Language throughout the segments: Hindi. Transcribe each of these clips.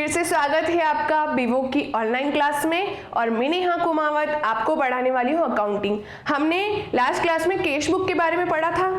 फिर से स्वागत है आपका बीवो की ऑनलाइन क्लास में और मैं नेहा कुमावत आपको पढ़ाने वाली हूँ अकाउंटिंग। हमने लास्ट क्लास में कैश बुक के बारे में पढ़ा था।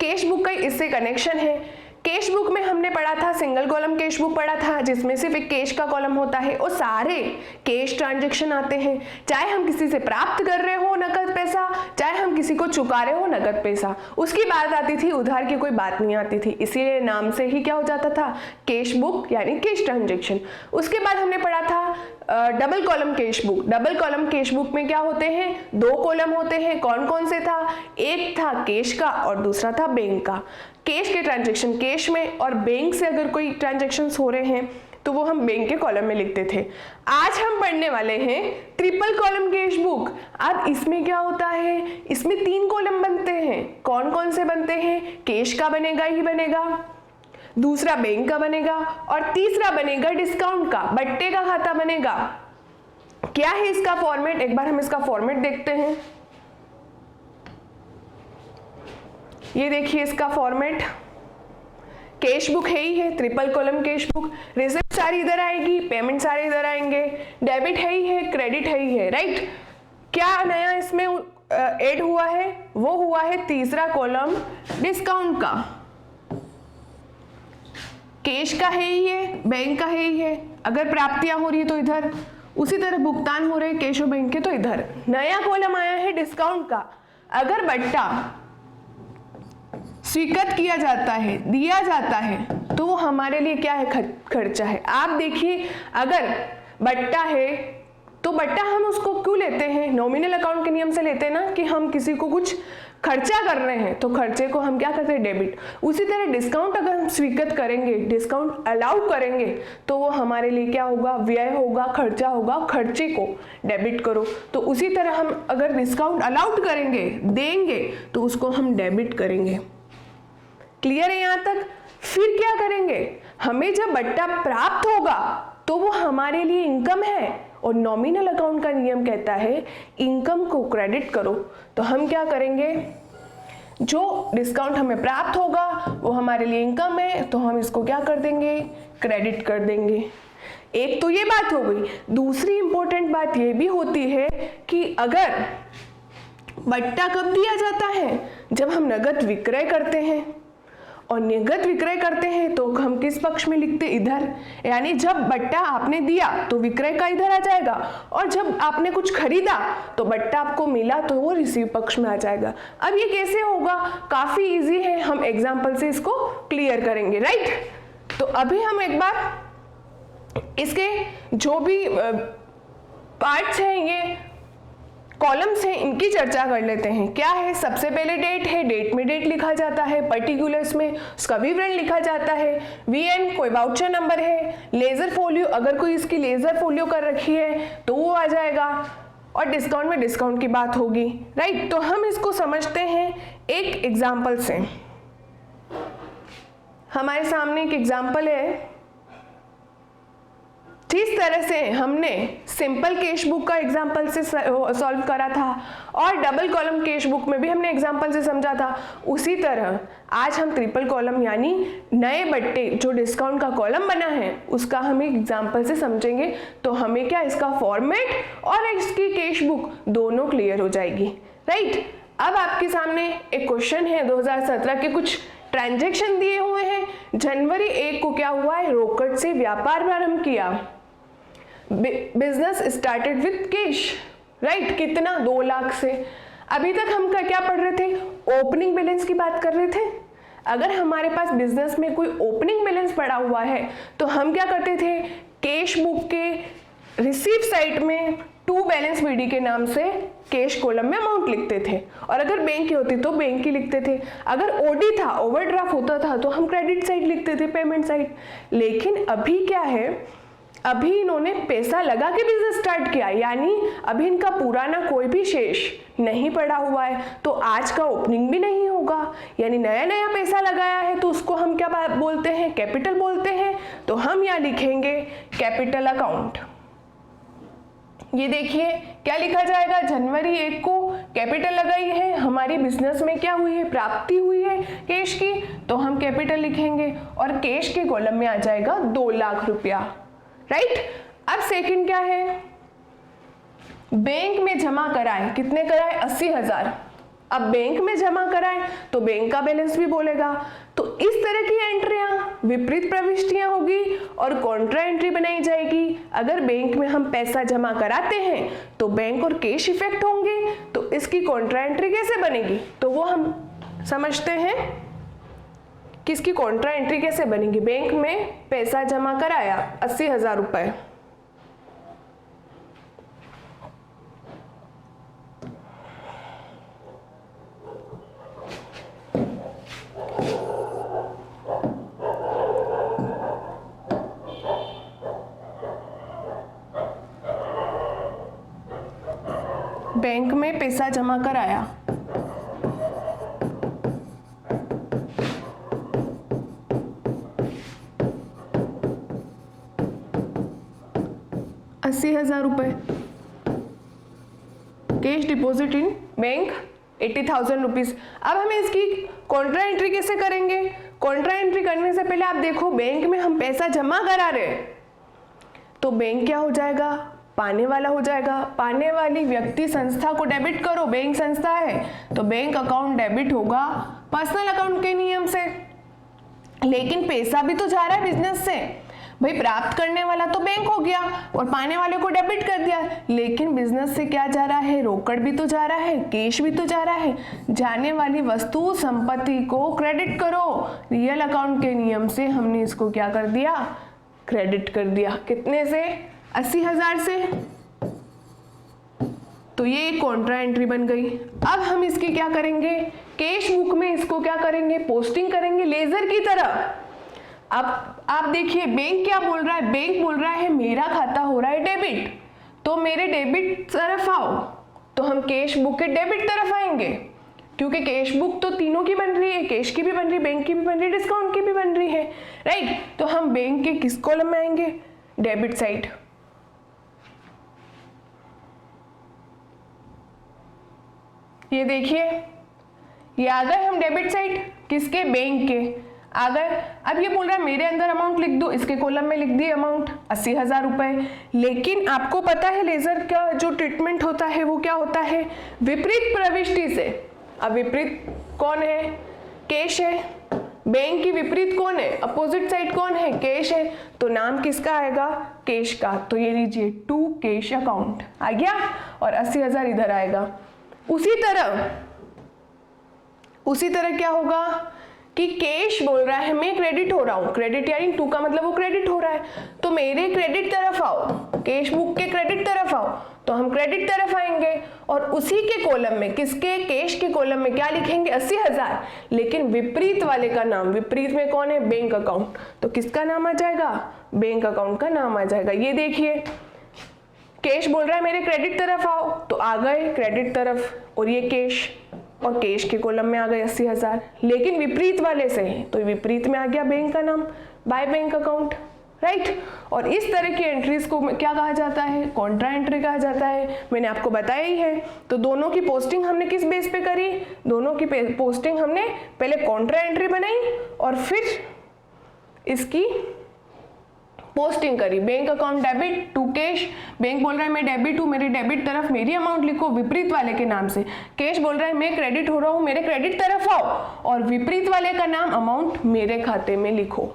कैश बुक का इससे कनेक्शन है। कैश बुक में हमने पढ़ा था सिंगल कॉलम कैश बुक पढ़ा था जिसमें सिर्फ एक कैश का कॉलम होता है और सारे कैश ट्रांजैक्शन आते हैं, चाहे हम किसी से प्राप्त कर रहे हो नकद पैसा, चाहे हम किसी को चुका रहे हो नकद पैसा। उसकी बात आती थी, उधार की कोई बात नहीं आती थी, इसीलिए नाम से ही क्या हो जाता था, कैश बुक यानी कैश ट्रांजैक्शन। उसके बाद हमने पढ़ा था double column cash book. Double column cash book में क्या होते हैं, दो कॉलम होते हैं। कौन कौन से था, एक था कैश का और दूसरा था बैंक का। कैश के ट्रांजैक्शन कैश में और बैंक से अगर कोई ट्रांजैक्शंस हो रहे हैं तो वो हम बैंक के कॉलम में लिखते थे। आज हम पढ़ने वाले हैं ट्रिपल कॉलम कैश बुक। अब इसमें क्या होता है, इसमें 3 कॉलम बनते हैं। कौन कौन से बनते हैं, कैश का बनेगा ही बनेगा, दूसरा बैंक का बनेगा और तीसरा बनेगा डिस्काउंट का, बट्टे का खाता बनेगा। क्या है इसका फॉर्मेट, एक बार हम इसका फॉर्मेट देखते हैं। ये देखिए इसका फॉर्मेट, कैश बुक है ही है, triple column cash book. Receipt सारी इधर आएगी, पेमेंट सारे इधर आएंगे, डेबिट है ही है, क्रेडिट है ही है, राइट। क्या नया इसमें ऐड हुआ है, वो हुआ है तीसरा कॉलम डिस्काउंट का। कैश का है ही है, बैंक का है ही है, अगर प्राप्तियां हो रही है तो इधर, उसी तरह भुगतान हो रहे हैं कैश और बैंक के तो इधर। नया कॉलम आया है डिस्काउंट का। अगर बट्टा स्वीकृत किया जाता है, दिया जाता है, तो वो हमारे लिए क्या है, खर्चा है। आप देखिए अगर बट्टा है तो बट्टा हम उसको क्यों लेते हैं, नॉमिनल अकाउंट के नियम से लेते हैं ना, कि हम किसी को कुछ खर्चा कर रहे हैं तो खर्चे को हम क्या करते हैं, डेबिट। उसी तरह डिस्काउंट अगर हम स्वीकृत करेंगे, डिस्काउंट अलाउ करेंगे तो वो हमारे लिए क्या होगा, व्यय होगा, खर्चा होगा, खर्चे को डेबिट करो। तो उसी तरह हम अगर डिस्काउंट अलाउड करेंगे, देंगे, तो उसको हम डेबिट करेंगे। क्लियर है यहाँ तक। फिर क्या करेंगे, हमें जब बट्टा प्राप्त होगा तो वो हमारे लिए इनकम है और नॉमिनल अकाउंट का नियम कहता है इनकम को क्रेडिट करो। तो हम क्या करेंगे, जो डिस्काउंट हमें प्राप्त होगा वो हमारे लिए इनकम है तो हम इसको क्या कर देंगे, क्रेडिट कर देंगे। एक तो ये बात हो गई। दूसरी इंपॉर्टेंट बात ये भी होती है कि अगर बट्टा कब दिया जाता है, जब हम नगद विक्रय करते हैं। और नगद विक्रय करते हैं तो हम किस पक्ष में लिखते, इधर। यानी जब बट्टा आपने दिया तो विक्रय का इधर आ जाएगा और जब आपने कुछ खरीदा तो बट्टा आपको मिला तो वो रिसीव पक्ष में आ जाएगा। अब ये कैसे होगा, काफी इजी है, हम एग्जांपल से इसको क्लियर करेंगे, राइट। तो अभी हम एक बार इसके जो भी पार्ट्स हैं, ये कॉलम्स हैं, इनकी चर्चा कर लेते हैं। क्या है, सबसे पहले डेट है, डेट में डेट लिखा जाता है, पर्टिकुलर्स में उसका विवरण लिखा जाता है। वीएन कोई वाउचर नंबर है, लेजर फोलियो अगर कोई इसकी लेजर फोलियो कर रखी है तो वो आ जाएगा और डिस्काउंट में डिस्काउंट की बात होगी, राइट। तो हम इसको समझते हैं एक एग्जाम्पल से। हमारे सामने एक एग्जाम्पल है। जिस तरह से हमने सिंपल कैश बुक का एग्जाम्पल से सॉल्व करा था और डबल कॉलम कैश बुक में भी हमने एग्जाम्पल से समझा था, उसी तरह आज हम ट्रिपल कॉलम यानी नए बट्टे जो डिस्काउंट का कॉलम बना है उसका हम एक एग्जाम्पल से समझेंगे। तो हमें क्या, इसका फॉर्मेट और इसकी कैश बुक दोनों क्लियर हो जाएगी, राइट। अब आपके सामने एक क्वेश्चन है, 2017 के कुछ ट्रांजैक्शन दिए हुए हैं। जनवरी 1 को क्या हुआ है, रोकड़ से व्यापार प्रारंभ किया, business started with cash, right. कितना, 2 लाख से। अभी तक हम क्या पढ़ रहे थे, ओपनिंग बैलेंस की बात कर रहे थे। अगर हमारे पास बिजनेस में कोई ओपनिंग बैलेंस पड़ा हुआ है तो हम क्या करते थे, कैश बुक के रिसीव साइड में टू बैलेंस बीडी के नाम से कैश कॉलम में अमाउंट लिखते थे और अगर बैंक की होती तो बैंक की लिखते थे। अगर ओडी था, ओवरड्राफ्ट होता था, तो हम क्रेडिट साइड लिखते थे, पेमेंट साइड। लेकिन अभी क्या है, अभी इन्होंने पैसा लगा के बिजनेस स्टार्ट किया, यानी अभी इनका पुराना कोई भी शेष नहीं पड़ा हुआ है, तो आज का ओपनिंग भी नहीं होगा, यानी नया नया पैसा लगाया है तो उसको हम क्या बोलते हैं, कैपिटल बोलते हैं। तो हम यहाँ लिखेंगे कैपिटल अकाउंट। ये देखिए क्या लिखा जाएगा, जनवरी 1 को कैपिटल लगाई है, हमारी बिजनेस में क्या हुई है, प्राप्ति हुई है कैश की, तो हम कैपिटल लिखेंगे और कैश के कॉलम में आ जाएगा 2 लाख रुपया, राइट। अब सेकंड क्या है, बैंक में जमा कराए, कितने कराए 80,000। अब बैंक में जमा कराए तो बैंक का बैलेंस भी बोलेगा। तो इस तरह की एंट्रियां विपरीत प्रविष्टियां होगी और कॉन्ट्रा एंट्री बनाई जाएगी। अगर बैंक में हम पैसा जमा कराते हैं तो बैंक और कैश इफेक्ट होंगे, तो इसकी कॉन्ट्रा एंट्री कैसे बनेगी, तो वो हम समझते हैं कि इसकी कॉन्ट्रा एंट्री कैसे बनेगी। बैंक में पैसा जमा कराया 80,000 रुपए, बैंक में पैसा जमा कराया, ₹80,000, cash deposit in bank 80,000 rupees. अब हमें इसकी कॉन्ट्रा एंट्री कैसे करेंगे। कॉन्ट्रा एंट्री करने से पहले आप देखो, बैंक में हम पैसा जमा करा रहे हैं तो बैंक क्या हो जाएगा, पाने वाला हो जाएगा। पाने वाली व्यक्ति संस्था को डेबिट करो, बैंक संस्था है तो बैंक अकाउंट डेबिट होगा पर्सनल अकाउंट के नियम से। लेकिन पैसा भी तो जा रहा है बिजनेस से, भाई प्राप्त करने वाला तो बैंक हो गया और पाने वाले को डेबिट कर दिया, लेकिन बिजनेस से क्या जा रहा है, रोकड़ भी तो जा रहा है, कैश भी तो जा रहा है। जाने वाली वस्तु संपत्ति को क्रेडिट करो, रियल अकाउंट के नियम से हमने इसको क्या कर दिया, क्रेडिट कर दिया। कितने से, 80,000 से। तो ये एक कॉन्ट्रा एंट्री बन गई। अब हम इसकी क्या करेंगे, कैश बुक में इसको क्या करेंगे, पोस्टिंग करेंगे लेजर की तरह। अब आप देखिए बैंक क्या बोल रहा है, बैंक बोल रहा है मेरा खाता हो रहा है डेबिट, तो मेरे डेबिट तरफ आओ, तो हम कैश बुक के डेबिट तरफ आएंगे, क्योंकि कैश बुक तो तीनों की बन रही है, कैश की भी बन रही है, बैंक की भी बन रही है, डिस्काउंट की भी बन रही है, राइट। तो हम बैंक के किस कॉलम में आएंगे, डेबिट साइड। ये देखिए ये आ गए हम डेबिट साइड, किसके, बैंक के आ गए। अब ये बोल रहा है मेरे अंदर अमाउंट लिख दो, इसके कॉलम में लिख दिए अमाउंट 80,000 रुपए। लेकिन आपको पता है लेजर का जो ट्रीटमेंट होता है वो क्या होता है, विपरीत प्रविष्टि से। अब विपरीत कौन है, कैश है। बैंक की विपरीत कौन है, अपोजिट साइड कौन है, कैश है। तो नाम किसका आएगा, कैश का। तो ये लीजिए टू कैश अकाउंट आ गया और 80,000 इधर आएगा। उसी तरह क्या होगा कि कैश बोल रहा है मैं क्रेडिट हो रहा हूं, क्रेडिट यानी टू का मतलब वो क्रेडिट हो रहा है, तो मेरे क्रेडिट तरफ आओ, कैश बुक के क्रेडिट तरफ आओ, तो हम क्रेडिट तरफ आएंगे और उसी के कॉलम में, किसके, कैश के कॉलम में क्या लिखेंगे, 80,000। लेकिन विपरीत वाले का नाम, विपरीत में कौन है, बैंक अकाउंट, तो किसका नाम आ जाएगा, बैंक अकाउंट का नाम आ जाएगा। ये देखिए कैश बोल रहा है मेरे क्रेडिट तरफ आओ, तो आ गए क्रेडिट तरफ, और ये कैश, और कैश के कॉलम में आ गए 80,000। लेकिन विपरीत वाले से है तो विपरीत में आ गया बैंक का नाम, बाय बैंक अकाउंट, राइट। और इस तरह की एंट्रीज को क्या कहा जाता है, कॉन्ट्रा एंट्री कहा जाता है। मैंने आपको बताया ही है। तो दोनों की पोस्टिंग हमने किस बेस पे करी, दोनों की पोस्टिंग हमने पहले कॉन्ट्रा एंट्री बनाई और फिर इसकी पोस्टिंग करी। Bank account debit to cash, bank बोल रहा है मैं डेबिट हूँ, मेरे डेबिट तरफ मेरी अमाउंट लिखो विपरीत वाले के नाम से। कैश बोल रहा है मैं क्रेडिट हो रहा हूँ, मेरे क्रेडिट तरफ आओ और विपरीत वाले का नाम अमाउंट मेरे खाते में लिखो।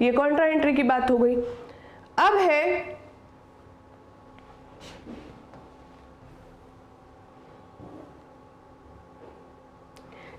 ये कॉन्ट्रा एंट्री की बात हो गई। अब है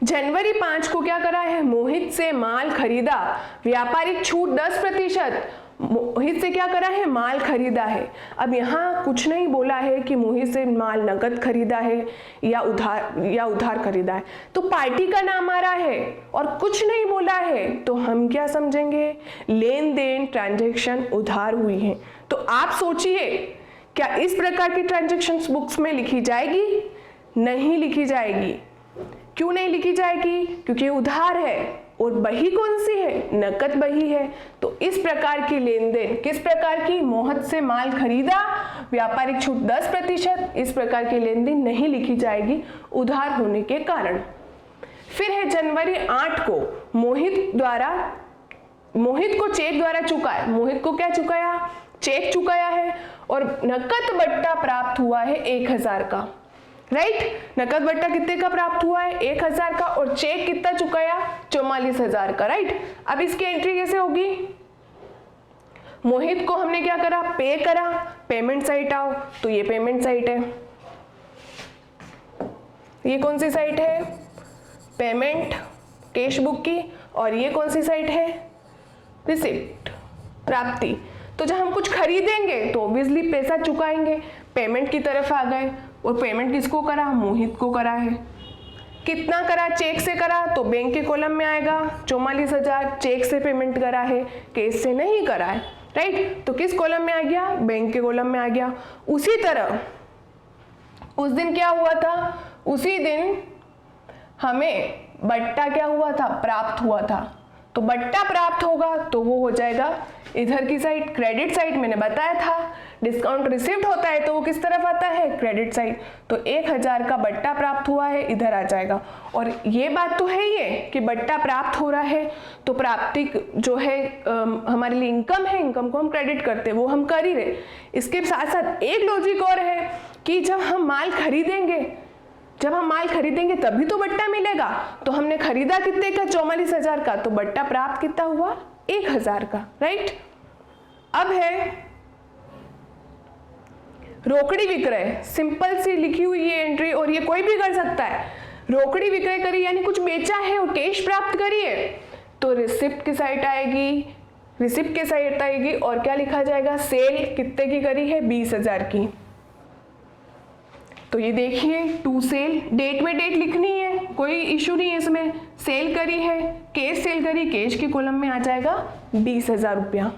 जनवरी 5 को क्या करा है, मोहित से माल खरीदा, व्यापारिक छूट 10%। मोहित से क्या करा है, माल खरीदा है। अब यहाँ कुछ नहीं बोला है कि मोहित से माल नकद खरीदा है या उधार खरीदा है, तो पार्टी का नाम आ रहा है और कुछ नहीं बोला है, तो हम क्या समझेंगे, लेन देन ट्रांजैक्शन उधार हुई है। तो आप सोचिए क्या इस प्रकार की ट्रांजैक्शंस बुक्स में लिखी जाएगी, नहीं लिखी जाएगी। क्यों नहीं लिखी जाएगी, क्योंकि उधार है और बही कौन सी है, नकद बही है। तो इस प्रकार की लेन देन, किस प्रकार की, मोहित से माल खरीदा, व्यापारिक छूट 10%, इस प्रकार की लेन देन नहीं लिखी जाएगी उधार होने के कारण। फिर है जनवरी 8 को मोहित को चेक द्वारा चुकाया। मोहित को क्या चुकाया, चेक चुकाया है और नकद बट्टा प्राप्त हुआ है 1000 का, राइट। नकद बट्टा कितने का प्राप्त हुआ है? 1000 का, और चेक कितना चुकाया? 44,000 का, राइट। अब इसकी एंट्री कैसे होगी? मोहित को हमने क्या करा? पे करा। पेमेंट साइट आओ, तो ये पेमेंट साइट है। ये कौन सी साइट है? पेमेंट कैश बुक की। और ये कौन सी साइट है? रिसिप्ट, प्राप्ति। तो जब हम कुछ खरीदेंगे तो ऑब्वियसली पैसा चुकाएंगे, पेमेंट की तरफ आ गए। और पेमेंट किसको करा? मोहित को करा है। कितना करा? चेक से करा, तो बैंक के कॉलम में आएगा 44,000। चेक से पेमेंट करा है, कैश से नहीं करा है, राइट। तो किस कॉलम में आ गया? बैंक के कॉलम में आ गया। उसी तरह उस दिन क्या हुआ था? उसी दिन हमें बट्टा क्या हुआ था? प्राप्त हुआ था। तो बट्टा प्राप्त होगा तो वो हो जाएगा इधर की साइड, क्रेडिट साइड। मैंने बताया था डिस्काउंट रिसीव्ड होता है तो वो किस तरफ आता है? Credit side. तो 1000 का बट्टा प्राप्त हुआ है, इधर आ जाएगा। और ये बात तो है ही है कि बट्टा प्राप्त हो रहा है तो प्राप्ति जो है हमारे लिए इनकम है, इनकम को हम क्रेडिट करते हैं, वो हम कर ही रहे। इसके साथ साथ एक लॉजिक और है कि जब हम माल खरीदेंगे तभी तो बट्टा मिलेगा। तो हमने खरीदा कितने का? 44,000 का, तो बट्टा प्राप्त कितना हुआ? 1000 का, राइट। अब है रोकड़ी विक्रय। सिंपल सी लिखी हुई ये एंट्री, और ये कोई भी कर सकता है। रोकड़ी विक्रय करी यानी कुछ बेचा है और कैश प्राप्त करी है, तो रिसिप्ट की साइड आएगी, रिसिप्ट के साइड आएगी। और क्या लिखा जाएगा? सेल कितने की करी है? 20,000 की। तो ये देखिए टू सेल, डेट में डेट लिखनी है, कोई इशू नहीं है इसमें। सेल करी है, कैश सेल करी, कैश के कॉलम में आ जाएगा 20,000 रुपया।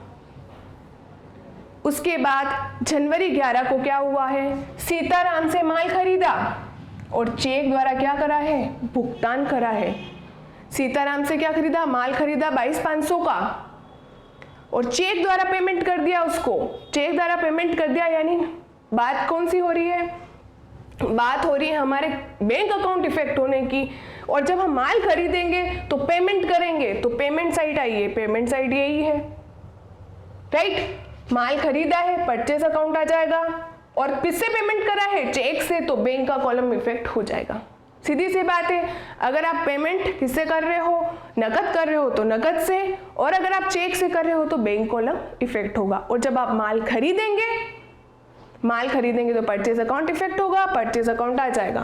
उसके बाद जनवरी 11 को क्या हुआ है? सीताराम से माल खरीदा और चेक द्वारा क्या करा है? भुगतान करा है। सीताराम से क्या खरीदा? माल खरीदा 22,500 का और चेक द्वारा पेमेंट कर दिया उसको। चेक द्वारा पेमेंट कर दिया यानी बात कौन सी हो रही है? बात हो रही है हमारे बैंक अकाउंट इफेक्ट होने की। और जब हम माल खरीदेंगे तो पेमेंट करेंगे, तो पेमेंट साइड आई है, पेमेंट साइड यही है, राइट। माल खरीदा है, परचेज अकाउंट आ जाएगा। और किससे पेमेंट करा है? चेक से, तो बैंक का कॉलम इफेक्ट हो जाएगा। सीधी सी बात है। अगर आप पेमेंट किससे कर रहे हो? नकद कर रहे हो तो नकद से, और अगर आप चेक से कर रहे हो तो बैंक कॉलम इफेक्ट होगा। और जब आप माल खरीदेंगे तो परचेज अकाउंट इफेक्ट होगा, परचेज अकाउंट आ जाएगा,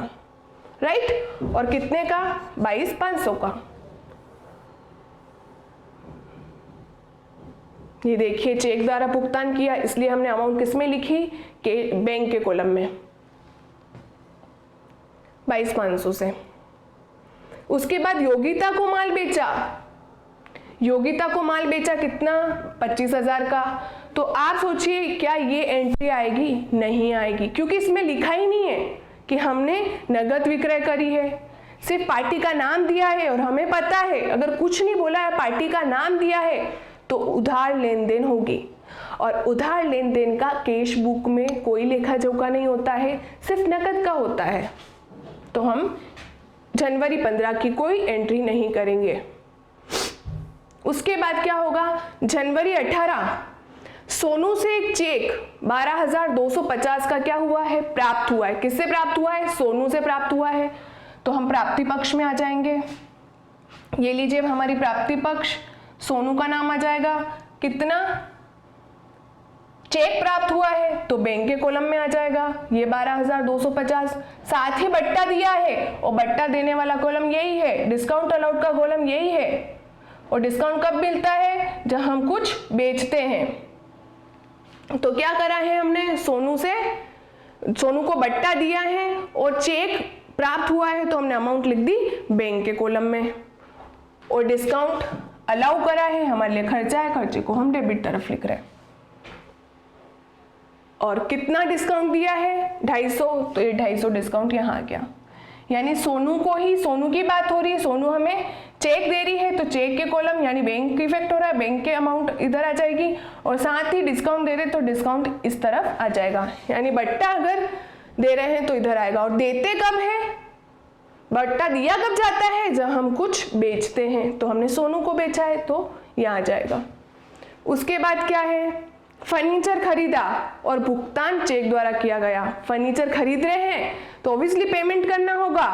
राइट। और कितने का? 22,500 का। ये देखिए चेक द्वारा भुगतान किया, इसलिए हमने अमाउंट किस में लिखी? के बैंक के कॉलम में 22,500 से। उसके बाद योगिता को माल बेचा। योगिता को माल बेचा कितना? 25,000 का। तो आप सोचिए क्या ये एंट्री आएगी? नहीं आएगी, क्योंकि इसमें लिखा ही नहीं है कि हमने नगद विक्रय करी है। सिर्फ पार्टी का नाम दिया है और हमें पता है अगर कुछ नहीं बोला है, पार्टी का नाम दिया है तो उधार लेन देन होगी। और उधार लेन देन का कैश बुक में कोई लेखा जोखा नहीं होता है, सिर्फ नकद का होता है। तो हम जनवरी 15 की कोई एंट्री नहीं करेंगे। उसके बाद क्या होगा? जनवरी 18 सोनू से एक चेक 12,250 का क्या हुआ है? प्राप्त हुआ है। किससे प्राप्त हुआ है? सोनू से प्राप्त हुआ है। तो हम प्राप्ति पक्ष में आ जाएंगे। ये लीजिए हमारी प्राप्ति पक्ष, सोनू का नाम आ जाएगा। कितना? चेक प्राप्त हुआ है तो बैंक के कॉलम में आ जाएगा ये 12,250। साथ ही बट्टा दिया है और बट्टा देने वाला कॉलम यही है, डिस्काउंट अलाउड का कॉलम यही है। और डिस्काउंट कब मिलता है? जब हम कुछ बेचते हैं। तो क्या करा है हमने? सोनू को बट्टा दिया है और चेक प्राप्त हुआ है तो हमने अमाउंट लिख दी बैंक के कॉलम में। और डिस्काउंट अलाउ करा है, हमारे लिए खर्चा है, खर्चे को हम डेबिट तरफ लिख रहे हैं। और कितना डिस्काउंट दिया है? 250, तो ये 250 डिस्काउंट यहाँ आ गया। यानी सोनू की बात हो रही है, सोनू हमें चेक दे रही है तो चेक के कॉलम यानी बैंक इफेक्ट हो रहा है, बैंक के अमाउंट इधर आ जाएगी। और साथ ही डिस्काउंट दे रहे तो डिस्काउंट इस तरफ आ जाएगा। यानी बट्टा अगर दे रहे हैं तो इधर आएगा। और देते कब है? बट्टा दिया कब जाता है? जब हम कुछ बेचते हैं। तो हमने सोनू को बेचा है तो यहाँ आ जाएगा। उसके बाद क्या है? फर्नीचर खरीदा और भुगतान चेक द्वारा किया गया। फर्नीचर खरीद रहे हैं तो ऑब्वियसली पेमेंट करना होगा,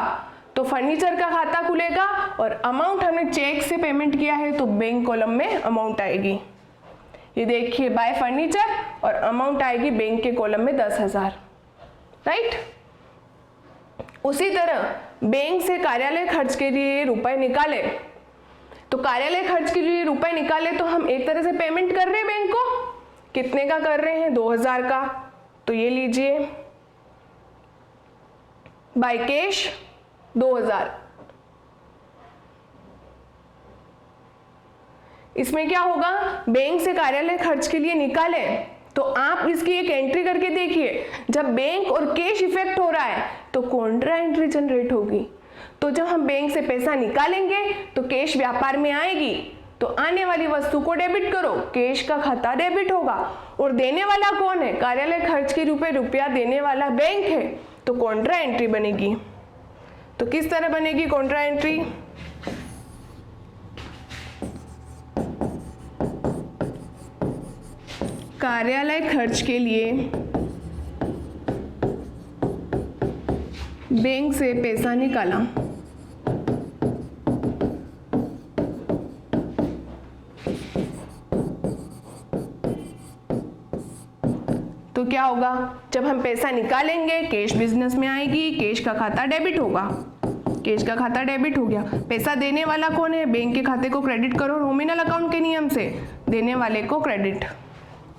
तो फर्नीचर का खाता खुलेगा और अमाउंट हमने चेक से पेमेंट किया है तो बैंक कॉलम में अमाउंट आएगी। ये देखिए बाय फर्नीचर और अमाउंट आएगी बैंक के कॉलम में 10,000, राइट। उसी तरह बैंक से कार्यालय खर्च के लिए रुपए निकाले, तो कार्यालय खर्च के लिए रुपए निकाले तो हम एक तरह से पेमेंट कर रहे हैं बैंक को। कितने का कर रहे हैं? 2,000 का। तो ये लीजिए बाय कैश 2,000। इसमें क्या होगा, बैंक से कार्यालय खर्च के लिए निकाले तो आप इसकी एक एंट्री करके देखिए, जब बैंक और कैश इफेक्ट हो रहा है तो कॉन्ट्रा एंट्री जनरेट होगी। तो जब हम बैंक से पैसा निकालेंगे तो कैश व्यापार में आएगी, तो आने वाली वस्तु को डेबिट करो, कैश का खाता डेबिट होगा। और देने वाला कौन है? कार्यालय खर्च के रूप में रुपया देने वाला बैंक है, तो कॉन्ट्रा एंट्री बनेगी। तो किस तरह बनेगी कॉन्ट्रा एंट्री? कार्यालय खर्च के लिए बैंक से पैसा निकाला, तो क्या होगा, जब हम पैसा निकालेंगे कैश बिजनेस में आएगी, कैश का खाता डेबिट होगा, कैश का खाता डेबिट हो गया। पैसा देने वाला कौन है? बैंक के खाते को क्रेडिट करो नॉमिनल अकाउंट के नियम से, देने वाले को क्रेडिट।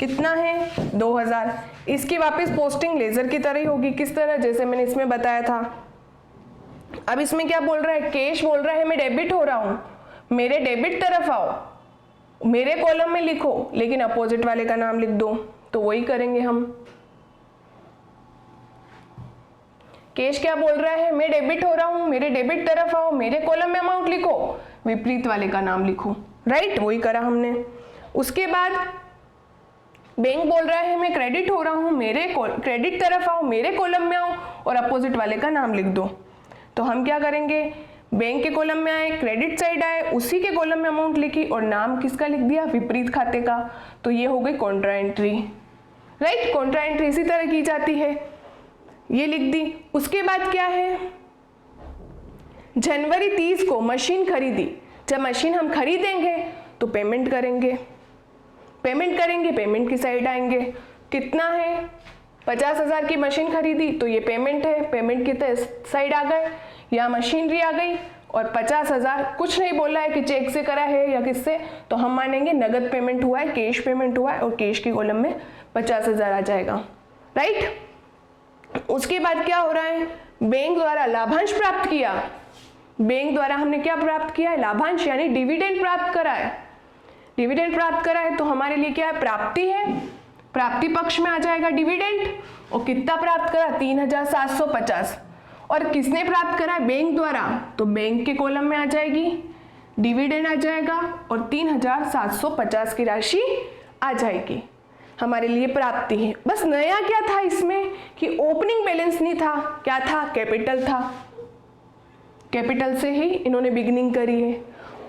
कितना है? 2,000। इसकी वापस पोस्टिंग लेजर की तरह ही होगी। किस तरह? जैसे मैंने इसमें बताया था। अब इसमें क्या बोल रहा है? कैश बोल रहा है मैं डेबिट हो रहा हूं, मेरे डेबिट तरफ आओ, मेरे कॉलम में लिखो, लेकिन अपोजिट वाले का नाम लिख दो। तो वही करेंगे हम। कैश क्या बोल रहा है? मैं डेबिट हो रहा हूं, मेरे डेबिट तरफ आओ, मेरे कॉलम में अमाउंट लिखो, विपरीत वाले का नाम लिखो, राइट। वही करा हमने। उसके बाद बैंक बोल रहा है मैं क्रेडिट हो रहा हूं, मेरे क्रेडिट तरफ आओ, मेरे कॉलम में आओ, और अपोजिट वाले का नाम लिख दो। तो हम क्या करेंगे? बैंक के कॉलम में आए, क्रेडिट साइड आए, उसी के कॉलम में अमाउंट लिखी और नाम किसका लिख दिया? विपरीत खाते का। तो ये हो गई Contra entry, right. Contra entry इसी तरह की जाती है, ये लिख दी। उसके बाद क्या है? जनवरी 30 को मशीन खरीदी। जब मशीन हम खरीदेंगे तो पेमेंट करेंगे, पेमेंट की साइड आएंगे। कितना है? 50,000 की मशीन खरीदी तो ये पेमेंट है, पेमेंट की साइड आ गए, या मशीनरी आ गई। और 50,000 कुछ नहीं बोला है कि चेक से करा है या किससे, तो हम मानेंगे नगद पेमेंट हुआ है, कैश पेमेंट हुआ है, और कैश के कॉलम में 50,000 आ जाएगा, राइट। उसके बाद क्या हो रहा है? बैंक द्वारा लाभांश प्राप्त किया। बैंक द्वारा हमने क्या प्राप्त किया है? लाभांश, यानी डिविडेंड प्राप्त करा है। डिविडेंड प्राप्त करा है तो हमारे लिए क्या है? प्राप्ति है, प्राप्ति पक्ष में आ जाएगा डिविडेंड। और कितना प्राप्त करा? 3,750। और किसने प्राप्त करा है? बैंक द्वारा, तो बैंक के कॉलम में आ जाएगी, डिविडेंड आ जाएगा और 3,750 की राशि आ जाएगी। हमारे लिए प्राप्ति है। बस नया क्या था इसमें कि ओपनिंग बैलेंस नहीं था, क्या था? कैपिटल था। कैपिटल से ही इन्होंने बिगिनिंग करी है।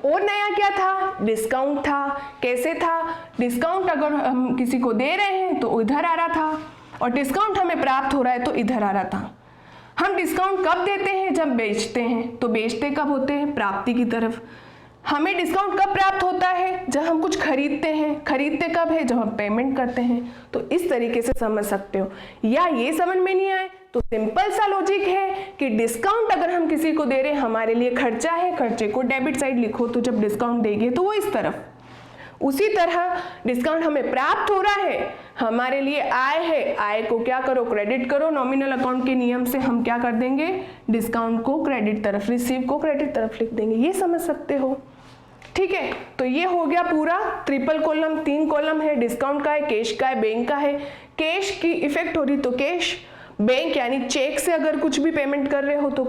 और नया क्या था? डिस्काउंट था। कैसे था? डिस्काउंट अगर हम किसी को दे रहे हैं तो इधर आ रहा था, और डिस्काउंट हमें प्राप्त हो रहा है तो इधर आ रहा था। हम डिस्काउंट कब देते हैं? जब बेचते हैं। तो बेचते कब होते हैं? प्राप्ति की तरफ। हमें डिस्काउंट कब प्राप्त होता है? जब हम कुछ खरीदते हैं। खरीदते कब है? जब हम पेमेंट करते हैं। तो इस तरीके से समझ सकते हो। या ये समझ में नहीं आए तो सिंपल सा लॉजिक है कि डिस्काउंट अगर हम किसी को दे रहे हैं, हमारे लिए खर्चा है, खर्चे को डेबिट साइड लिखो, तो जब डिस्काउंट देंगे तो वो इस तरफ। उसी तरह डिस्काउंट हमें प्राप्त हो रहा है, हमारे लिए आय है, आय को क्या करो? क्रेडिट करो। नॉमिनल अकाउंट के नियम से हम क्या कर देंगे? डिस्काउंट को क्रेडिट तरफ, रिसीव को क्रेडिट तरफ लिख देंगे। ये समझ सकते हो, ठीक है। तो ये हो गया पूरा ट्रिपल कॉलम। 3 कॉलम है, डिस्काउंट का है, कैश का है, बैंक का है। कैश की इफेक्ट हो रही तो कैश, बैंक यानी चेक से अगर कुछ भी पेमेंट कर रहे हो तो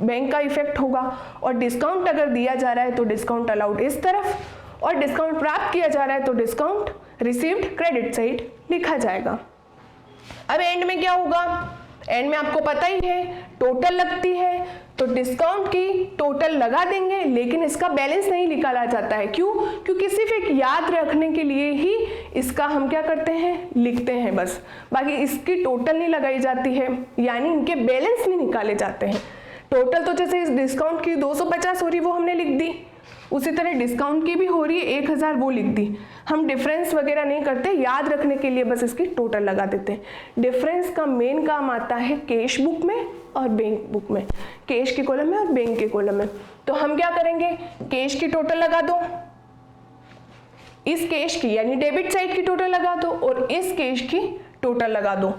बैंक का इफेक्ट होगा। और डिस्काउंट अगर दिया जा रहा है तो डिस्काउंट अलाउड इस तरफ, और डिस्काउंट प्राप्त किया जा रहा है तो डिस्काउंट रिसीव्ड क्रेडिट साइड लिखा जाएगा। अब एंड में क्या होगा? एंड में आपको पता ही है टोटल लगती है, तो डिस्काउंट की टोटल लगा देंगे, लेकिन इसका बैलेंस नहीं निकाला जाता है। क्यों? क्योंकि सिर्फ एक याद रखने के लिए ही इसका हम क्या करते हैं, लिखते हैं बस, बाकी इसकी टोटल नहीं लगाई जाती है, यानी इनके बैलेंस नहीं निकाले जाते हैं। टोटल तो जैसे इस डिस्काउंट की 250 हो रही वो हमने लिख दी, उसी तरह डिस्काउंट की भी हो रही है 1000 वो लिख दी। हम डिफरेंस वगैरह नहीं करते, याद रखने के लिए बस इसकी टोटल लगा देते हैं। डिफरेंस का मेन काम आता है कैश बुक में और बैंक बुक में, कैश के कॉलम में और बैंक के कॉलम में। तो हम क्या करेंगे, कैश की टोटल लगा दो, इस कैश की यानी डेबिट साइड की टोटल लगा दो और इस कैश की टोटल लगा दो।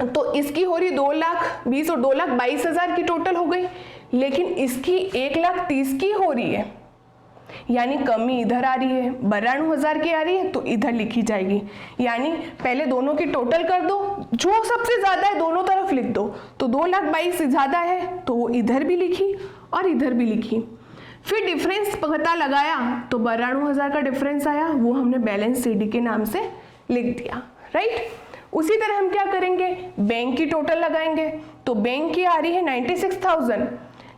तो इसकी हो रही 2,20,000 और 2,22,000 की टोटल हो गई, लेकिन इसकी 1,30,000 की हो रही है, यानी कमी इधर आ रही है, 92,000 की आ रही है तो इधर लिखी जाएगी। यानी पहले दोनों की टोटल कर दो, जो सबसे ज्यादा है दोनों तरफ लिख दो। तो 2,22,000 ज्यादा है तो वो इधर भी लिखी और इधर भी लिखी। फिर डिफरेंस पता लगाया तो 92,000 का डिफरेंस आया, वो हमने बैलेंस सीडी के नाम से लिख दिया, राइट। उसी तरह हम क्या करेंगे, बैंक की टोटल लगाएंगे। तो बैंक की आ रही है 96,000,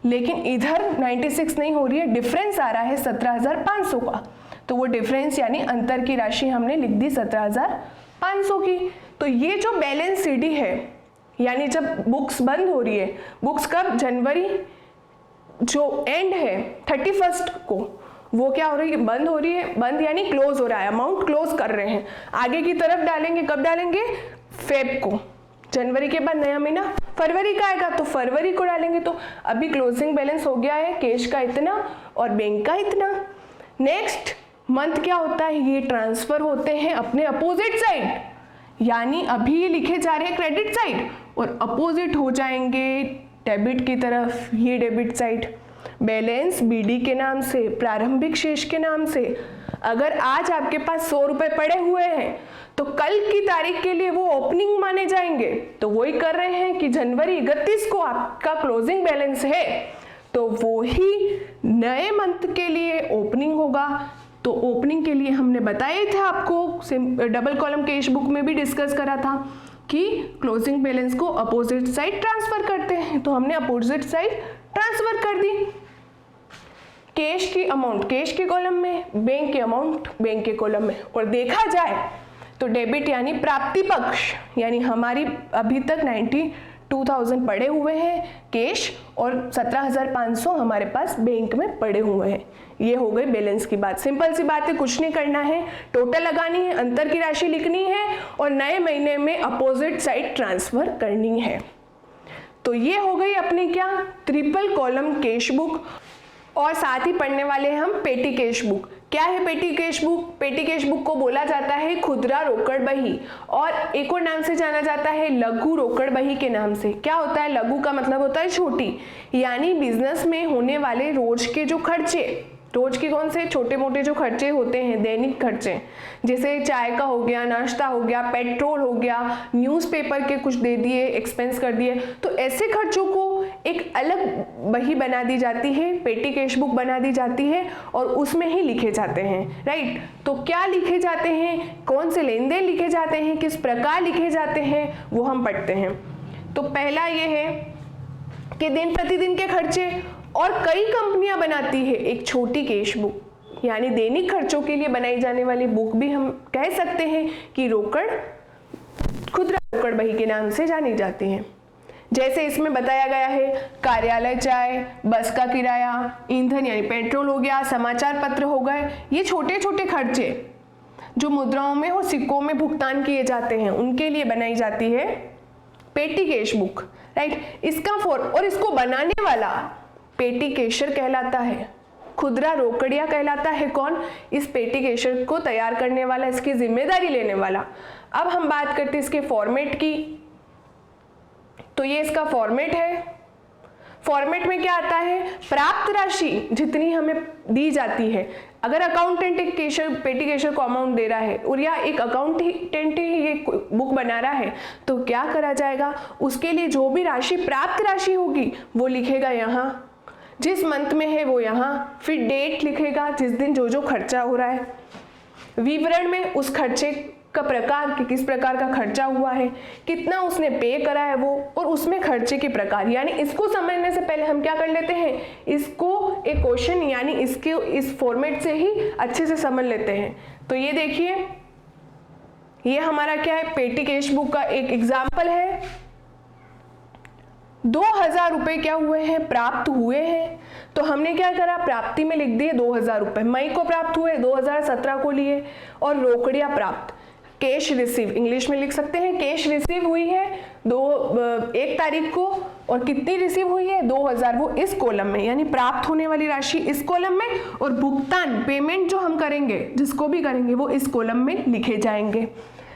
लेकिन इधर 96 नहीं हो रही है, डिफरेंस आ रहा है 17,500 का। तो वो डिफरेंस यानी अंतर की राशि हमने लिख दी 17,500 की। तो ये जो बैलेंस सीडी है, यानी जब बुक्स बंद हो रही है, बुक्स कब, जनवरी जो एंड है 31 को, वो क्या हो रही है, बंद हो रही है। बंद यानी क्लोज हो रहा है, अमाउंट क्लोज कर रहे हैं। आगे की तरफ डालेंगे, कब डालेंगे, फेब को। जनवरी के बाद नया महीना फरवरी का आएगा तो फरवरी को डालेंगे। तो अभी क्लोजिंग बैलेंस हो गया है कैश का इतना और बैंक का इतना। नेक्स्ट मंथ क्या होता है, ये ट्रांसफर होते हैं अपने अपोजिट साइड, यानी अभी ये लिखे जा रहे हैं क्रेडिट साइड और अपोजिट हो जाएंगे डेबिट की तरफ, ये डेबिट साइड। बैलेंस बीडी के नाम से, प्रारंभिक शेष के नाम से। अगर आज आपके पास 100 रुपए पड़े हुए हैं तो कल की तारीख के लिए वो ओपनिंग माने जाएंगे। तो वही कर रहे हैं कि जनवरी 31 को आपका क्लोजिंग बैलेंस है तो वो ही नए मंथ के लिए ओपनिंग होगा। तो ओपनिंग के लिए हमने बताया था आपको, डबल कॉलम कैश बुक में भी डिस्कस करा था कि क्लोजिंग बैलेंस को अपोजिट साइड ट्रांसफर करते हैं। तो हमने अपोजिट साइड ट्रांसफर कर दी। कैश की अमाउंट कैश के कॉलम में, बैंक की अमाउंट बैंक के कॉलम में। और देखा जाए तो डेबिट यानी प्राप्ति पक्ष, यानी हमारी अभी तक 92,000 पड़े हुए हैं कैश और 17,500 हमारे पास बैंक में पड़े हुए हैं। ये हो गई बैलेंस की बात। सिंपल सी बात है, कुछ नहीं करना है, टोटल लगानी है, अंतर की राशि लिखनी है और नए महीने में अपोजिट साइड ट्रांसफर करनी है। तो ये हो गई अपनी क्या, ट्रिपल कॉलम कैश बुक। और साथ ही पढ़ने वाले हम पेटी कैश बुक। क्या है पेटी कैश बुक? पेटी कैश बुक को बोला जाता है खुदरा रोकड़ बही और एक और नाम से जाना जाता है लघु रोकड़ बही के नाम से। क्या होता है? लघु का मतलब होता है छोटी, यानी बिजनेस में होने वाले रोज के जो खर्चे, रोज के कौन से छोटे मोटे जो खर्चे होते हैं, दैनिक खर्चे, जैसे चाय का हो गया, नाश्ता हो गया, पेट्रोल हो गया, न्यूज़पेपर के कुछ दे दिए, एक्सपेंस कर दिए, तो ऐसे खर्चों को एक अलग बही बना दी जाती है, पेटी कैश बुक बना दी जाती है और उसमें ही लिखे जाते हैं, राइट। तो क्या लिखे जाते हैं, कौन से लेन देन लिखे जाते हैं, किस प्रकार लिखे जाते हैं, वो हम पढ़ते हैं। तो पहला ये है कि दिन प्रतिदिन के खर्चे, और कई कंपनियां बनाती है एक छोटी कैश बुक, यानी दैनिक खर्चों के लिए बनाई जाने वाली बुक भी हम कह सकते हैं कि रोकड़, खुदरा रोकड़ बही के नाम से जानी जाती है। जैसे इसमें बताया गया है कार्यालय चाय, बस का किराया, ईंधन यानी पेट्रोल हो गया, समाचार पत्र हो गए, ये छोटे छोटे खर्चे जो मुद्राओं में और सिक्कों में भुगतान किए जाते हैं उनके लिए बनाई जाती है पेटी कैश बुक, राइट। इसका और इसको बनाने वाला पेटी कैशर कहलाता है, खुदरा रोकड़िया कहलाता है कौन? इस पेटी कैशर को तैयार करने वाला, इसकी जिम्मेदारी लेने वाला। अब हम बात करते हैं इसके फॉर्मेट की। तो ये इसका फॉर्मेट है। फॉर्मेट में क्या आता है? प्राप्त राशि जितनी हमें दी जाती है, अगर अकाउंटेंट एक कैशर, पेटी कैशर को अमाउंट दे रहा है और या एक अकाउंटेंट ही ये बुक बना रहा है, तो क्या करा जाएगा, उसके लिए जो भी राशि प्राप्त राशि होगी वो लिखेगा यहाँ, जिस मंथ में है वो यहाँ, फिर डेट लिखेगा जिस दिन जो जो खर्चा हो रहा है, विवरण में उस खर्चे का प्रकार कि किस प्रकार का खर्चा हुआ है, कितना उसने पे करा है वो, और उसमें खर्चे के प्रकार। यानी इसको समझने से पहले हम क्या कर लेते हैं, इसको एक क्वेश्चन यानी इसके इस फॉर्मेट से ही अच्छे से समझ लेते हैं। तो ये देखिए, ये हमारा क्या है, पेटी कैश बुक का एक एग्जाम्पल है। 2000 रुपये क्या हुए हैं, प्राप्त हुए हैं। तो हमने क्या करा, प्राप्ति में लिख दिए 2000 रुपये, मई को प्राप्त हुए, 2017 को लिए। और रोकड़िया प्राप्त, कैश रिसीव, इंग्लिश में लिख सकते हैं कैश रिसीव हुई है 1 तारीख को, और कितनी रिसीव हुई है 2000, वो इस कॉलम में, यानी प्राप्त होने वाली राशि इस कॉलम में, और भुगतान पेमेंट जो हम करेंगे, जिसको भी करेंगे, वो इस कॉलम में लिखे जाएंगे।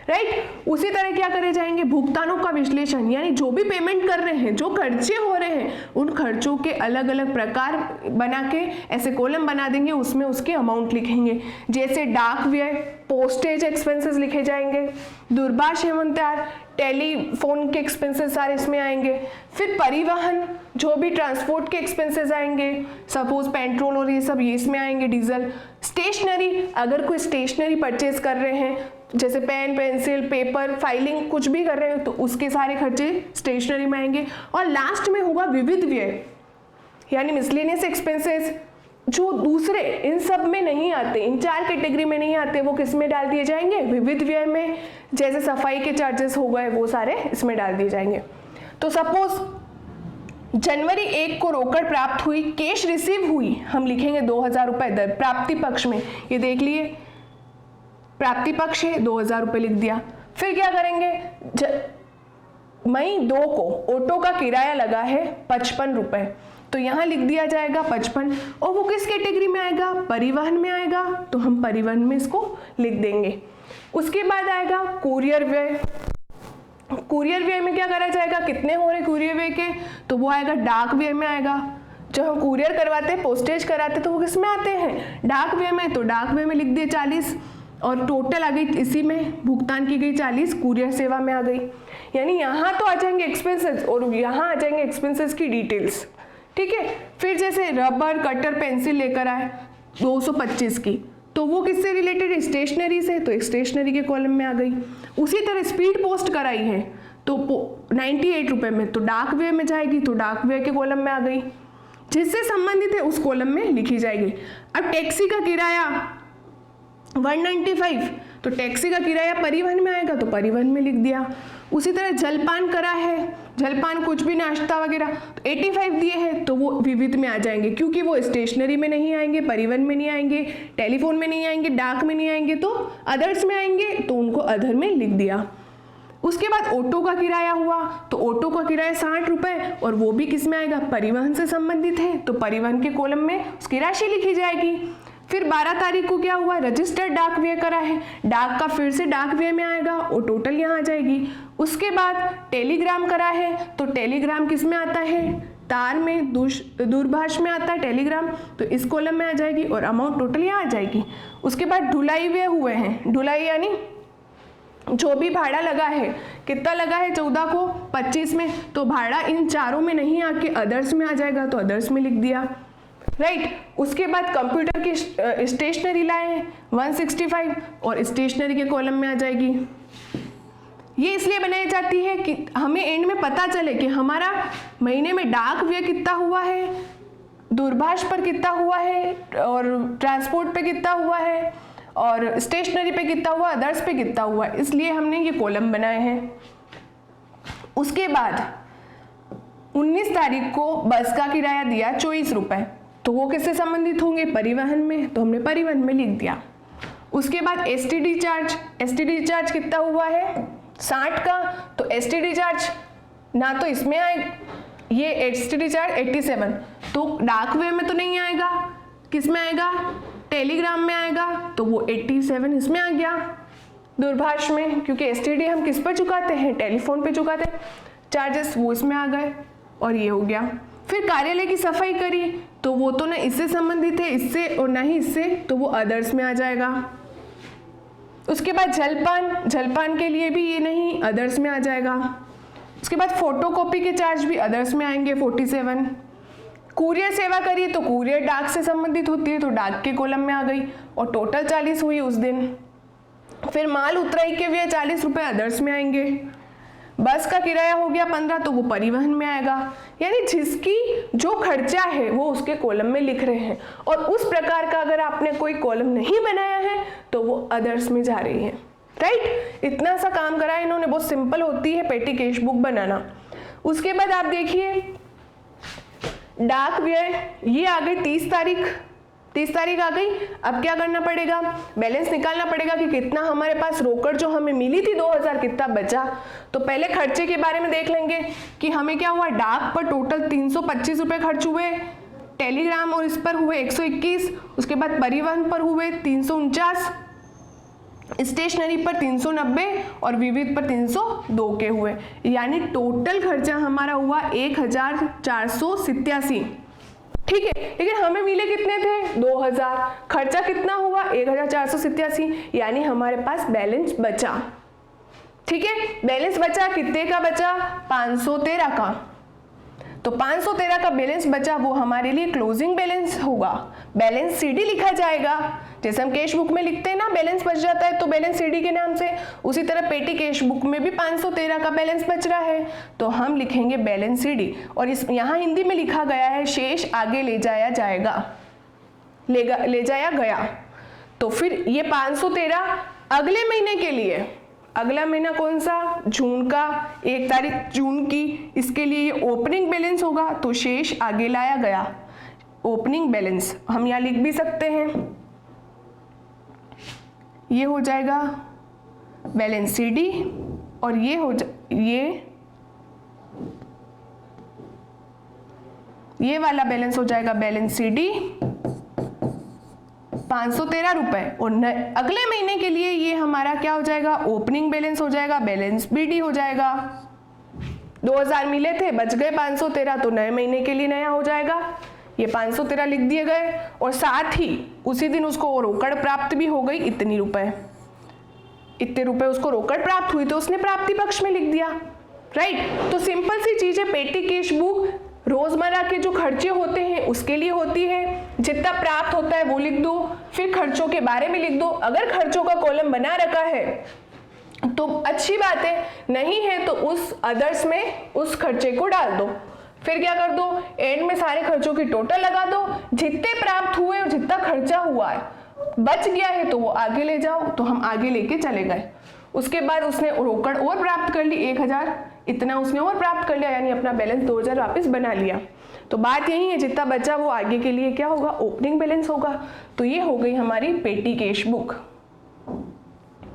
राइट, उसी तरह क्या करे जाएंगे, भुगतानों का विश्लेषण, यानी जो भी पेमेंट कर रहे हैं, जो खर्चे हो रहे हैं, उन खर्चों के अलग अलग प्रकार बना के ऐसे कॉलम बना देंगे, उसमें उसके अमाउंट लिखेंगे। जैसे डाक व्यय, पोस्टेज एक्सपेंसेस लिखे जाएंगे, दूरभाष एवं तार, टेलीफोन के एक्सपेंसेस सारे इसमें आएंगे। फिर परिवहन, जो भी ट्रांसपोर्ट के एक्सपेंसेस आएंगे, सपोज पेट्रोल और ये सब ये इसमें आएंगे, डीजल। स्टेशनरी, अगर कोई स्टेशनरी परचेज कर रहे हैं, जैसे पेन, पेंसिल, पेपर, फाइलिंग, कुछ भी कर रहे हो, तो उसके सारे खर्चे स्टेशनरी में आएंगे। और लास्ट में होगा विविध व्यय, यानी मिसलेनियस एक्सपेंसेस, जो दूसरे इन सब में नहीं आते, इन 4 कैटेगरी में नहीं आते, वो किस में डाल दिए जाएंगे, विविध व्यय में। जैसे सफाई के चार्जेस हो गए, वो सारे इसमें डाल दिए जाएंगे। तो सपोज जनवरी 1 को रोकड़ प्राप्त हुई, कैश रिसीव हुई, हम लिखेंगे 2000 रुपये दर प्राप्ति पक्ष में। ये देख लिए, प्राप्ति पक्ष है, 2000 रुपये लिख दिया। फिर क्या करेंगे, मई 2 को ऑटो का किराया लगा है 55 रुपये, तो यहाँ लिख दिया जाएगा 55, और वो किस कैटेगरी में आएगा, परिवहन में आएगा, तो हम परिवहन में इसको लिख देंगे। उसके बाद आएगा कुरियर व्यय। कुरियर व्यय में क्या करा जाएगा, कितने हो रहे कुरियर व्यय के, तो वो आएगा डाक व्यय में आएगा। जब हम कुरियर करवाते हैं, पोस्टेज कराते, तो वो किस में आते हैं, डाक व्यय में, तो डाक व्यय में लिख दिए 40, और टोटल आ गई इसी में भुगतान की गई 40, कुरियर सेवा में आ गई। यानी यहाँ तो आ जाएंगे एक्सपेंसेस, और यहाँ आ जाएंगे एक्सपेंसेस की डिटेल्स। ठीक है, फिर जैसे रबर, कटर, पेंसिल लेकर आए 225 की, तो वो किससे रिलेटेड है, स्टेशनरी से, तो स्टेशनरी के कॉलम में आ गई। उसी तरह स्पीड पोस्ट कराई है तो 98 रुपये में, तो डाक व्यय में जाएगी, तो डाक व्यय के कॉलम में आ गई। जिससे संबंधित है उस कॉलम में लिखी जाएगी। अब टैक्सी का किराया 195, तो टैक्सी का किराया परिवहन में आएगा, तो परिवहन में लिख दिया। उसी तरह जलपान करा है, जलपान कुछ भी नाश्ता वगैरह, तो 85 दिए हैं, तो वो विविध में आ जाएंगे, क्योंकि वो स्टेशनरी में नहीं आएंगे, परिवहन में नहीं आएंगे, टेलीफोन में नहीं आएंगे, डाक में नहीं आएंगे, तो अदर्स में आएंगे, तो उनको अदर में लिख दिया। उसके बाद ऑटो का किराया हुआ, तो ऑटो का किराया 60 रुपये, और वो भी किस में आएगा, परिवहन से संबंधित है, तो परिवहन के कॉलम में उसकी राशि लिखी जाएगी। फिर 12 तारीख को क्या हुआ, रजिस्टर्ड डाक व्यय करा है, डाक का फिर से डाक व्यय में आएगा, और टोटल यहाँ आ जाएगी। उसके बाद टेलीग्राम करा है, तो टेलीग्राम किस में आता है, तार में, दूरभाष में आता है टेलीग्राम, तो इस कॉलम में आ जाएगी, और अमाउंट टोटल यहाँ आ जाएगी। उसके बाद ढुलाई व्यय हुए हैं, ढुलाई यानी जो भी भाड़ा लगा है, कितना लगा है 14 को 25 में, तो भाड़ा इन चारों में नहीं आके अदर्स में आ जाएगा, तो अदर्स में लिख दिया। राइट, उसके बाद कंप्यूटर की स्टेशनरी लाए हैं 165, और स्टेशनरी के कॉलम में आ जाएगी। ये इसलिए बनाई जाती है कि हमें एंड में पता चले कि हमारा महीने में डाक व्यय कितना हुआ है, दूरभाष पर कितना हुआ है, और ट्रांसपोर्ट पे कितना हुआ है, और स्टेशनरी पे कितना हुआ, अदर्स पे कितना हुआ, इसलिए हमने ये कॉलम बनाए हैं। उसके बाद 19 तारीख को बस का किराया दिया 24 रुपये, तो वो किससे संबंधित होंगे, परिवहन में, तो हमने परिवहन में लिख दिया। उसके बाद एसटीडी चार्ज कितना हुआ है 60 का, तो एसटीडी चार्ज ना तो इसमें आए, ये एसटीडी चार्ज 87, तो डाक व्यय में तो नहीं आएगा, किस में आएगा, टेलीग्राम में आएगा, तो वो 87 इसमें आ गया दूरभाष में, क्योंकि एसटीडी हम किस पर चुकाते हैं, टेलीफोन पे चुकाते हैं चार्जेस, वो इसमें आ गए, और ये हो गया। फिर कार्यालय की सफाई करी, तो वो तो ना इससे संबंधित है, इससे और ना ही इससे, तो वो अदर्स में आ जाएगा। उसके बाद जलपान के लिए भी ये नहीं, अदर्स में आ जाएगा। उसके बाद फोटोकॉपी के चार्ज भी अदर्स में आएंगे 47। कुरियर सेवा करी, तो कुरियर डाक से संबंधित होती है, तो डाक के कॉलम में आ गई, और टोटल 40 हुई उस दिन। फिर माल उतराई के व्यय 40 रुपये अदर्स में आएंगे, बस का किराया हो गया 15 तो वो परिवहन में आएगा। यानी जिसकी जो खर्चा है वो उसके कॉलम में लिख रहे हैं, और उस प्रकार का अगर आपने कोई कॉलम नहीं बनाया है तो वो अदर्स में जा रही है। राइट, इतना सा काम करा है इन्होंने, बहुत सिंपल होती है पेटी कैश बुक बनाना। उसके बाद आप देखिए डाक व्यय, ये आ गई 30 तारीख आ गई। अब क्या करना पड़ेगा, बैलेंस निकालना पड़ेगा कि कितना हमारे पास रोकड़ जो हमें मिली थी 2000 कितना बचा। तो पहले खर्चे के बारे में देख लेंगे कि हमें क्या हुआ, डाक पर टोटल 325 रुपये खर्च हुए, टेलीग्राम और इस पर हुए 121, उसके बाद परिवहन पर हुए 349, स्टेशनरी पर 390 और विविध पर 302 के हुए। यानी टोटल खर्चा हमारा हुआ 1487। ठीक है, लेकिन हमें मिले कितने थे 2000, खर्चा कितना हुआ 1487, यानी हमारे पास बैलेंस बचा। ठीक है, बैलेंस बचा, कितने का बचा 513 का। तो 513 का बैलेंस बचा, वो हमारे लिए क्लोजिंग बैलेंस होगा। बैलेंस सीडी लिखा जाएगा, जैसे हम कैश बुक में लिखते हैं ना बैलेंस बच जाता है तो बैलेंस सीडी के नाम से, उसी तरह पेटी कैश बुक में भी 513 का बैलेंस बच रहा है तो हम लिखेंगे बैलेंस सीडी। और इस यहाँ हिंदी में लिखा गया है शेष आगे ले जाया जाएगा, ले जाया गया। तो फिर ये 513 अगले महीने के लिए, अगला महीना कौन सा, जून का, 1 तारीख जून की, इसके लिए ये ओपनिंग बैलेंस होगा तो शेष आगे लाया गया, ओपनिंग बैलेंस हम यहाँ लिख भी सकते हैं। ये हो जाएगा बैलेंस सीडी और ये हो ये वाला बैलेंस हो जाएगा बैलेंस सीडी 513 रुपए। और अगले महीने के लिए ये हमारा क्या हो जाएगा, ओपनिंग बैलेंस हो जाएगा, बैलेंस बीडी हो जाएगा। 2000 मिले थे, बच गए 513, तो नए महीने के लिए नया हो जाएगा, ये 513 लिख दिए गए। और साथ ही उसी दिन उसको रोकड़ प्राप्त भी हो गई इतने रुपए उसको रोकड़ प्राप्त हुई तो उसने प्राप्ति पक्ष में लिख दिया। राइट, तो सिंपल सी चीज है, पेटी कैश बुक रोजमर्रा के जो खर्चे होते हैं उसके लिए होती है, जितना प्राप्त होता है वो लिख दो, फिर खर्चों के बारे में लिख दो। अगर खर्चों का कॉलम बना रखा है तो अच्छी बात है, नहीं है तो उस अदर्स में उस खर्चे को डाल दो। फिर क्या कर दो, एंड में सारे खर्चों की टोटल लगा दो, जितने प्राप्त हुए और जितना खर्चा हुआ है बच गया है तो वो आगे ले जाओ, तो हम आगे लेके चले गए। उसके बाद उसने रोकड़ और प्राप्त कर ली 1000, इतना उसने और प्राप्त कर लिया, यानी अपना बैलेंस 2000 वापस बना लिया। तो बात यही है, जितना बचा वो आगे के लिए क्या होगा, ओपनिंग बैलेंस होगा। तो ये हो गई हमारी पेटी कैश बुक,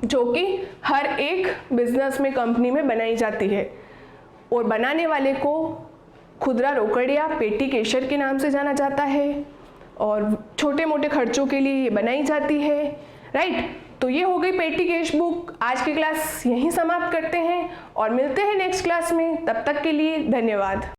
जो कि हर एक बिजनेस में, कंपनी में बनाई जाती है, और बनाने वाले को खुदरा रोकड़ या पेटी कैशियर के नाम से जाना जाता है, और छोटे मोटे खर्चों के लिए ये बनाई जाती है। राइट, तो ये हो गई पेटी कैश बुक। आज की क्लास यहीं समाप्त करते हैं और मिलते हैं नेक्स्ट क्लास में, तब तक के लिए धन्यवाद।